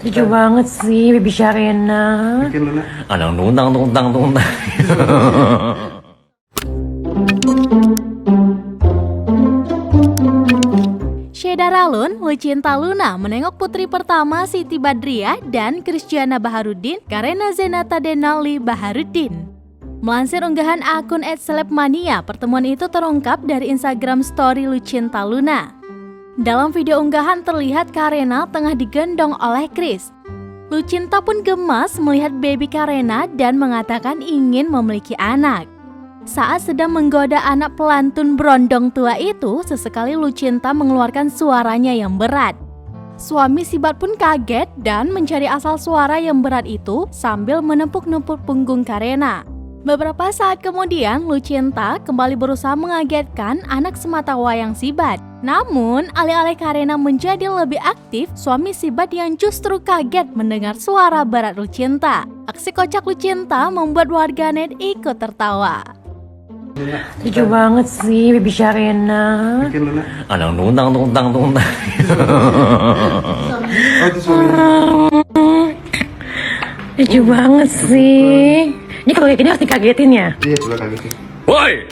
Lucu banget sih Baby Sharena. Anang tuntang. Sheida Ralun, Lucinta Luna menengok putri pertama Siti Badriah dan Christiana Baharudin, Karena Zenata Denali Baharudin. Melansir unggahan akun @celebmania, pertemuan itu terungkap dari Instagram story Lucinta Luna. Dalam video unggahan terlihat Karena tengah digendong oleh Chris. Lucinta pun gemas melihat baby Karena dan mengatakan ingin memiliki anak. Saat sedang menggoda anak pelantun berondong tua itu, sesekali Lucinta mengeluarkan suaranya yang berat. Suami Sibat pun kaget dan mencari asal suara yang berat itu sambil menepuk-nepuk punggung Karena. Beberapa saat kemudian, Lucinta kembali berusaha mengagetkan anak sematawayang Sibat. Namun, alih-alih Karena menjadi lebih aktif, suami Sibat yang justru kaget mendengar suara berat Lucinta. Aksi kocak Lucinta membuat warganet ikut tertawa. Lucu banget sih Baby Sharena. Anang tuntang. Lucu banget sih. Ini kalau kayak gini harus dikagetin ya. Iya, coba kagetin. Woi!